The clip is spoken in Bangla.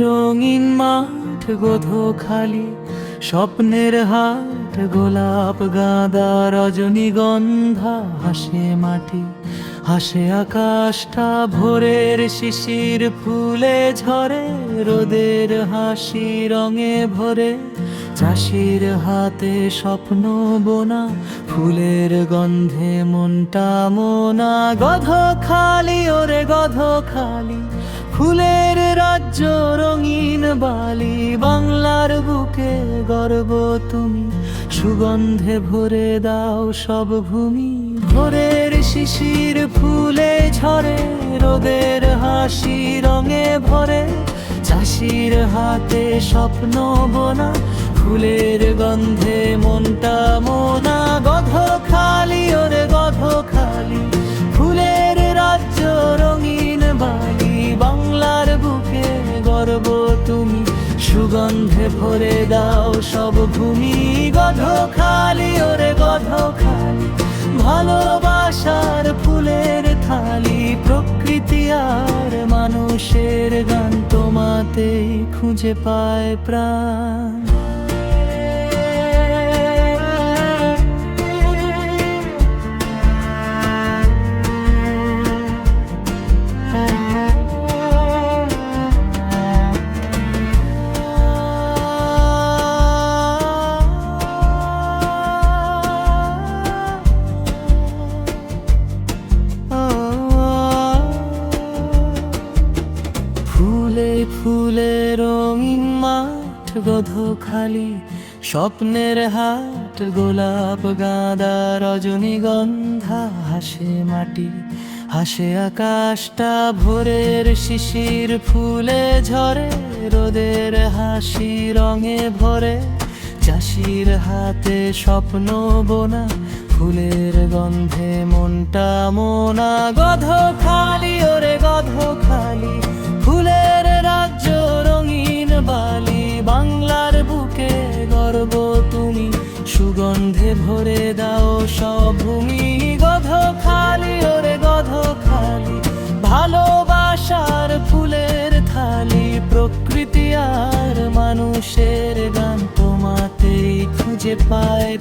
রঙিন মাঠ গোধো খালি, স্বপ্নের হাট গোলাপ গাঁদা রজনীগন্ধা, হাসে মাটি হাসে আকাশটা, ভোরের শিশির ফুলে ঝরে, রোদের হাসি রঙে ভরে, চাষির হাতে স্বপ্ন বোনা, ফুলের গন্ধে মনটা মোনা। গধ খালি ওরে গধ খালি, ফুলের রাজ্য রঙিন বালি, বাংলার বুকে গর্ব তুমি, সুগন্ধে ভরে দাও সব ভূমি। ভোরের শিশির ফুলে ঝরে, রোদের হাসি রঙে ভরে, চাষির হাতে স্বপ্ন বোনা, ফুলের গন্ধে মনটা মোনা। গধ খালি ওরে গধ খালি, ফুলের রাজ্য রঙিন বালি, বাংলার বুকে গর্ব তুমি, সুগন্ধে ভরে দাও সব ভূমি। গধ খালি ওরে গধ খালি, ভালোবাসার ফুলের থালি, প্রকৃতি আর মানুষের গান, তোমাতেই খুঁজে পায় প্রাণ। ফুলে ফুলে রঙিন মাঠ গোধো খালি, স্বপ্নের হাট গোলাপ গাঁদা রজনীগন্ধা, হাসে মাটি হাসে আকাশটা, ভোরের শিশির ফুলে ঝরে, রোদের হাসি রঙে ভরে, চাষির হাতে স্বপ্ন বোনা, ফুলের গন্ধে মনটা মোনা। গধ খালি ওরে গধ খালি, ফুলের রাজ্য রঙিন বালি, বাংলার বুকে গর্ব তুমি, সুগন্ধে ভরে দাও সব ভূমি। গধ খালি ওরে গধ খালি, ভালোবাসার ফুলের থালি, প্রকৃতি আর মানুষের গান, তোমাতেই খুঁজে পায়